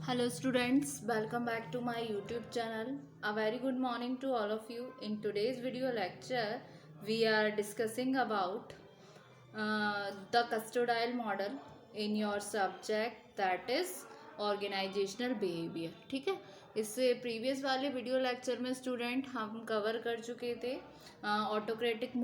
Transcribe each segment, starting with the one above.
Hello students, welcome back to my YouTube channel. A very good morning to all of you. In today's video lecture, we are discussing about the custodial model in your subject that is organizational behaviour. ठीक है, इससे previous वाले video lecture में student हम cover कर चुके थे autocratic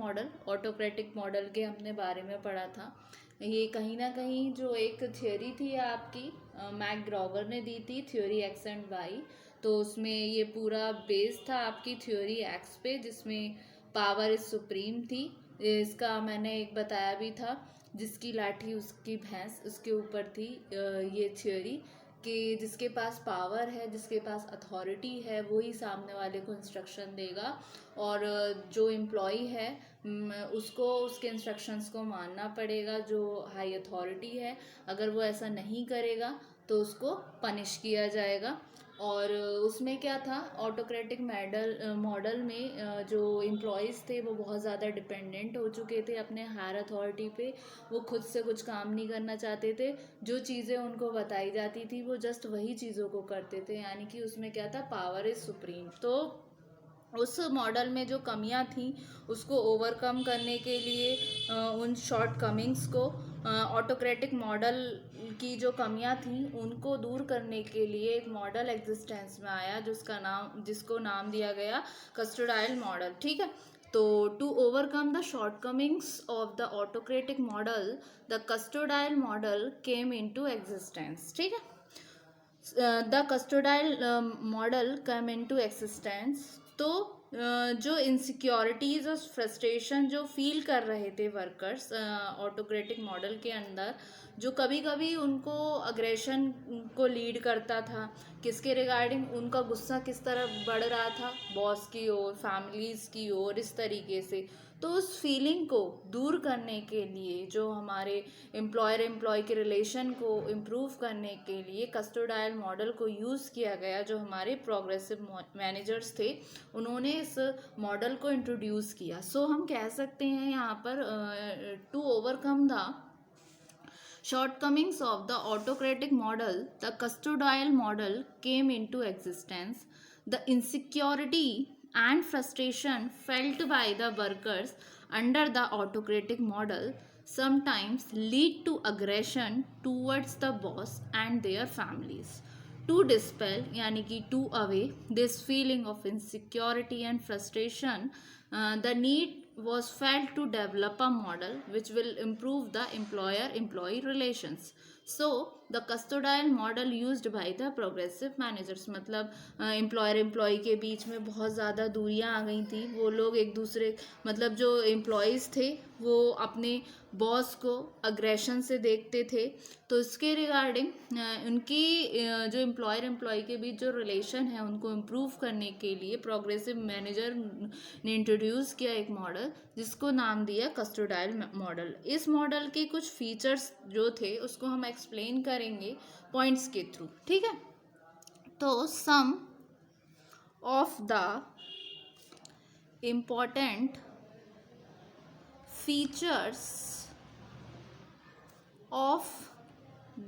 model के हमने बारे में पढ़ा था. ये कहीं ना कहीं जो एक थियोरी थी आपकी मैकग्रॉगर ने दी थी, थ्योरी एक्स एंड वाई. तो उसमें ये पूरा बेस था आपकी थ्योरी एक्स पे, जिसमें पावर इज सुप्रीम थी. इसका मैंने एक बताया भी था, जिसकी लाठी उसकी भैंस, उसके ऊपर थी ये थ्योरी कि जिसके पास पावर है, जिसके पास अथॉरिटी है, वही सामने वाले को इंस्ट्रक्शन देगा. और जो एम्प्लॉई है उसको उसके इंस्ट्रक्शंस को मानना पड़ेगा, जो हाई अथॉरिटी है. अगर वो ऐसा नहीं करेगा तो उसको पनिश किया जाएगा. और उसमें क्या था, ऑटोक्रेटिक मॉडल में जो एम्प्लॉयज़ थे वो बहुत ज़्यादा डिपेंडेंट हो चुके थे अपने हायर अथॉरिटी पे. वो खुद से कुछ काम नहीं करना चाहते थे. जो चीज़ें उनको बताई जाती थी वो जस्ट वही चीज़ों को करते थे, यानी कि उसमें क्या था, पावर इज़ सुप्रीम. तो उस मॉडल में जो कमियां थी उसको ओवरकम करने के लिए, उन शॉर्ट कमिंग्स को, ऑटोक्रेटिक मॉडल की जो कमियां थी उनको दूर करने के लिए एक मॉडल एग्जिस्टेंस में आया जिसको नाम दिया गया कस्टोडाइल मॉडल. ठीक है, तो to overcome the shortcomings of the autocratic model, the custodial model came into existence. ठीक है, the custodial model come into existence. तो जो इनसिक्योरिटीज़ और फ्रस्ट्रेशन जो फील कर रहे थे वर्कर्स ऑटोक्रेटिक मॉडल के अंदर, जो कभी कभी उनको अग्रेशन को लीड करता था. किसके रिगार्डिंग? उनका गुस्सा किस तरह बढ़ रहा था, बॉस की ओर, फैमिलीज़ की ओर, इस तरीके से. तो उस फीलिंग को दूर करने के लिए, जो हमारे एम्प्लॉयर एम्प्लॉय के रिलेशन को इम्प्रूव करने के लिए कस्टोडाइल मॉडल को यूज़ किया गया. जो हमारे प्रोग्रेसिव मैनेजर्स थे उन्होंने इस मॉडल को इंट्रोड्यूस किया. सो हम कह सकते हैं यहाँ पर to overcome the shortcomings of the autocratic model, the custodial model came into existence. The insecurity and frustration felt by the workers under the autocratic model sometimes lead to aggression towards the boss and their families. To dispel, यानी कि to away this feeling of insecurity and frustration, the need was felt to develop a model which will improve the employer-employee relations. So the custodial model used by the progressive managers, मतलब employer employ के बीच में बहुत ज़्यादा दूरियां आ गई थी. वो लोग एक दूसरे, मतलब जो एम्प्लॉयज़ थे वो अपने बॉस को अग्रेशन से देखते थे. तो इसके रिगार्डिंग उनकी जो एम्प्लॉयर एम्प्लॉय के बीच जो रिलेशन है उनको इम्प्रूव करने के लिए प्रोग्रेसिव मैनेजर ने इंट्रोड्यूस किया एक मॉडल जिसको नाम दिया कस्टोडाइल मॉडल. इस मॉडल के कुछ फीचर्स जो थे उसको हम एक्सप्लेन करेंगे पॉइंट्स के थ्रू. ठीक है, तो some of the important features of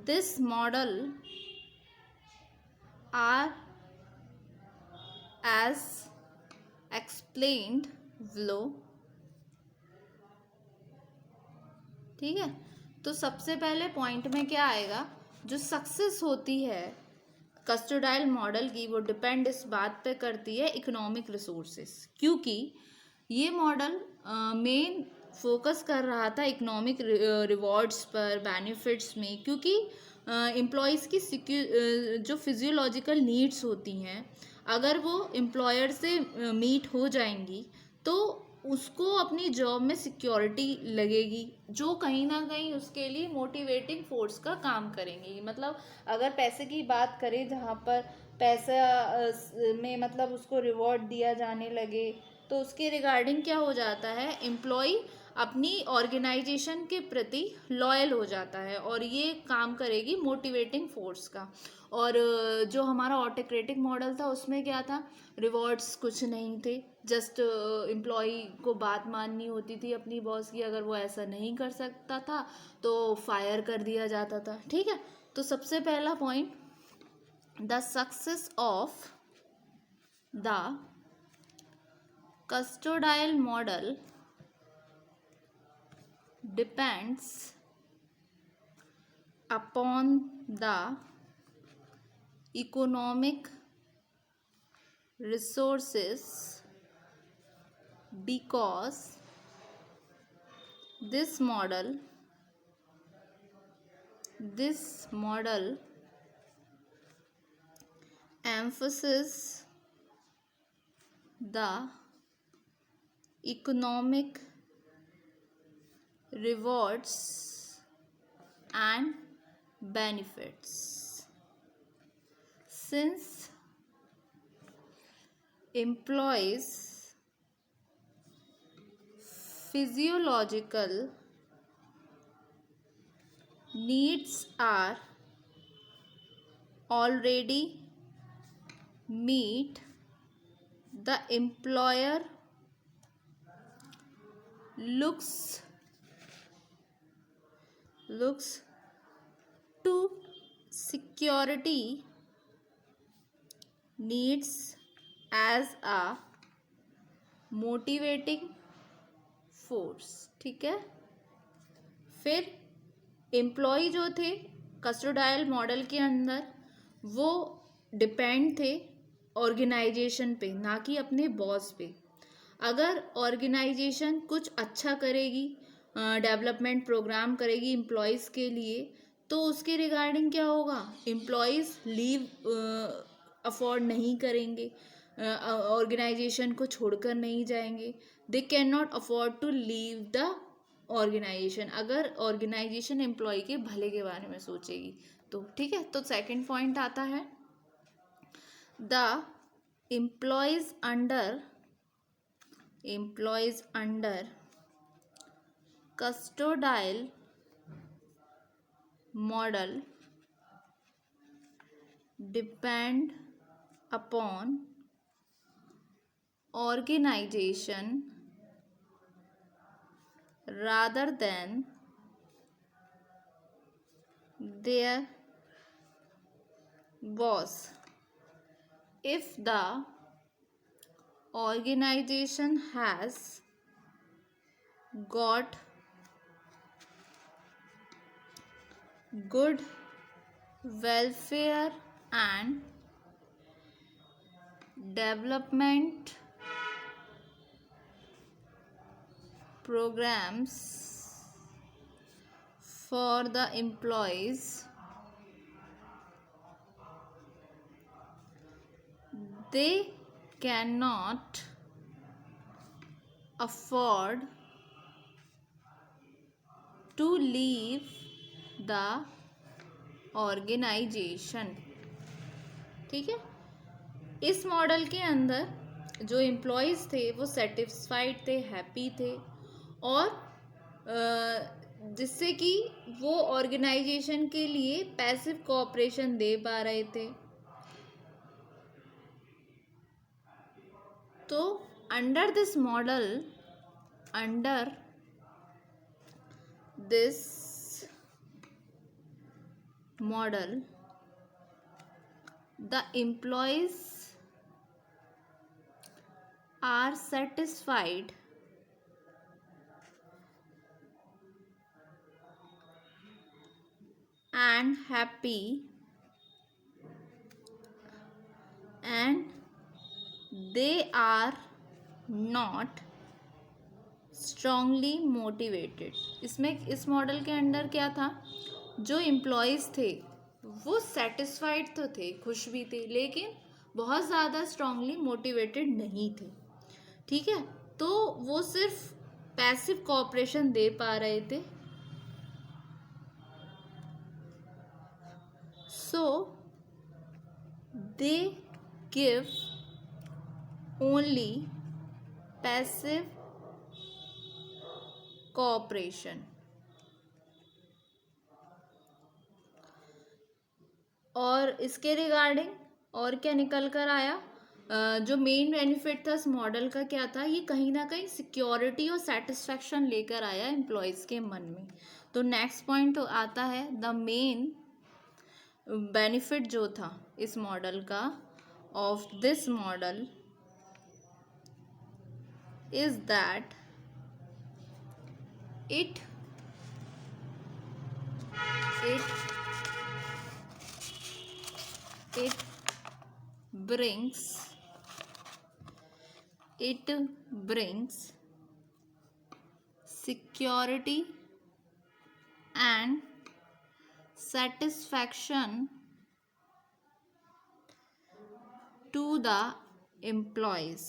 this model are as explained below. ठीक है, तो सबसे पहले पॉइंट में क्या आएगा, जो सक्सेस होती है कस्टोडाइल मॉडल की वो डिपेंड इस बात पे करती है इकोनॉमिक रिसोर्सेस. क्योंकि ये मॉडल मेन फोकस कर रहा था इकोनॉमिक रिवॉर्ड्स पर, बेनिफिट्स में. क्योंकि एम्प्लॉयज़ की जो फिजियोलॉजिकल नीड्स होती हैं, अगर वो एम्प्लॉयर से मीट हो जाएंगी तो उसको अपनी जॉब में सिक्योरिटी लगेगी, जो कहीं ना कहीं उसके लिए मोटिवेटिंग फोर्स का काम करेंगी. मतलब अगर पैसे की बात करें, जहाँ पर पैसा में मतलब उसको रिवॉर्ड दिया जाने लगे, तो उसके रिगार्डिंग क्या हो जाता है, एम्प्लॉय अपनी ऑर्गेनाइजेशन के प्रति लॉयल हो जाता है और ये काम करेगी मोटिवेटिंग फोर्स का. और जो हमारा ऑटोक्रेटिक मॉडल था उसमें क्या था, रिवॉर्ड्स कुछ नहीं थे, जस्ट एम्प्लॉय को बात माननी होती थी अपनी बॉस की. अगर वो ऐसा नहीं कर सकता था तो फायर कर दिया जाता था. ठीक है, तो सबसे पहला point the success of the custodial model depends upon the economic resources because this model emphasizes the economic rewards and benefits. Since employees' physiological needs are already met, the employer looks to security needs as a motivating force. ठीक है, फिर employ जो थे कस्टोडायल model के अंदर वो depend थे organisation पे, ना कि अपने बॉस पे. अगर ऑर्गेनाइजेशन कुछ अच्छा करेगी, डेवलपमेंट प्रोग्राम करेगी एम्प्लॉयज़ के लिए, तो उसके रिगार्डिंग क्या होगा, एम्प्लॉयज़ लीव अफोर्ड नहीं करेंगे, ऑर्गेनाइजेशन को छोड़कर नहीं जाएंगे. They can not afford to leave the organization अगर ऑर्गेनाइजेशन एम्प्लॉय के भले के बारे में सोचेगी तो. ठीक है, तो सेकंड पॉइंट आता है the employees under custodial model depend upon organization rather than their boss. If the organization has got good welfare and development programs for the employees, they cannot afford to leave the organization. ठीक है, इस model के अंदर जो employees थे वो satisfied थे, happy थे, और जिससे कि वो ऑर्गेनाइजेशन के लिए पैसिव कोऑपरेशन दे पा रहे थे. तो under this model the employees are satisfied and happy, and they are not strongly motivated. इसमें इस मॉडल के अंदर क्या था, जो एम्प्लॉयज़ थे वो सेटिस्फाइड तो थे, खुश भी थे, लेकिन बहुत ज़्यादा स्ट्रांगली मोटिवेटेड नहीं थे. ठीक है, तो वो सिर्फ पैसिव कोऑपरेशन दे पा रहे थे. So they give only passive cooperation. और इसके रिगार्डिंग और क्या निकल कर आया, जो मेन बेनिफिट था इस मॉडल का क्या था, ये कहीं ना कहीं सिक्योरिटी और सेटिस्फैक्शन लेकर आया एम्प्लॉयज़ के मन में. तो नेक्स्ट पॉइंट आता है द मेन बेनिफिट जो था इस मॉडल का, of this model, is that it brings security and satisfaction to the employees.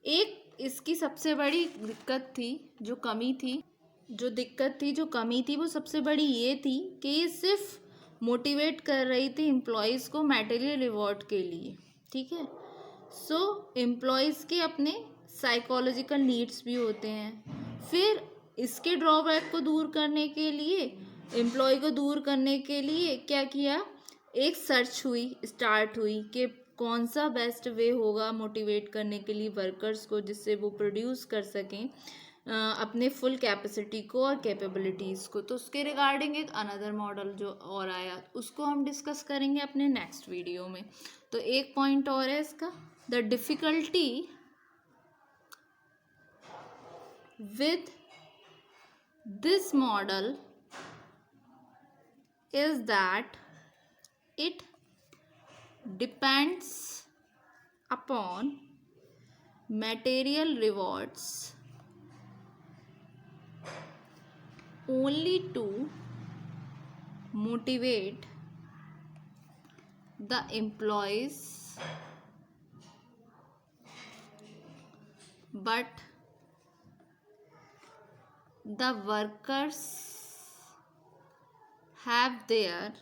एक इसकी सबसे बड़ी दिक्कत थी, जो कमी थी, वो सबसे बड़ी ये थी कि ये सिर्फ मोटिवेट कर रही थी एम्प्लॉयज़ को मटेरियल रिवॉर्ड के लिए, ठीक है। सो एम्प्लॉयज़ के अपने साइकोलॉजिकल नीड्स भी होते हैं। फिर इसके ड्रॉबैक को दूर करने के लिए, एम्प्लॉय को दूर करने के लिए क्या किया, एक सर्च स्टार्ट हुई कि कौन सा बेस्ट वे होगा मोटिवेट करने के लिए वर्कर्स को, जिससे वो प्रोड्यूस कर सकें अपने फुल कैपेसिटी को और कैपेबिलिटीज़ को। तो उसके रिगार्डिंग एक अनदर मॉडल जो और आया, उसको हम डिस्कस करेंगे अपने नेक्स्ट वीडियो में। तो एक पॉइंट और है इसका, the difficulty with this model is that it depends upon material rewards only to motivate the employees, but the workers have their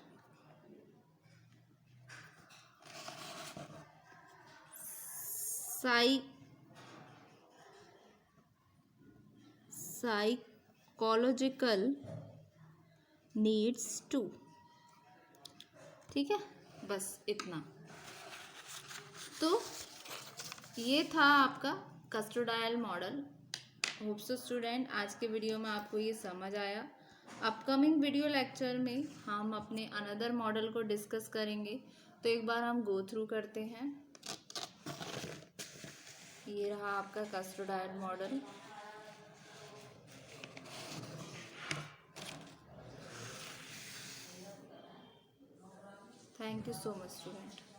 psychological needs too, ठीक है। बस इतना। तो ये था आपका custodial model. Hope so student आज के वीडियो में आपको ये समझ आया। अपकमिंग वीडियो लेक्चर में हम अपने अनदर मॉडल को डिस्कस करेंगे। तो एक बार हम गो थ्रू करते हैं। ये रहा आपका custodial model. Thank you so much student.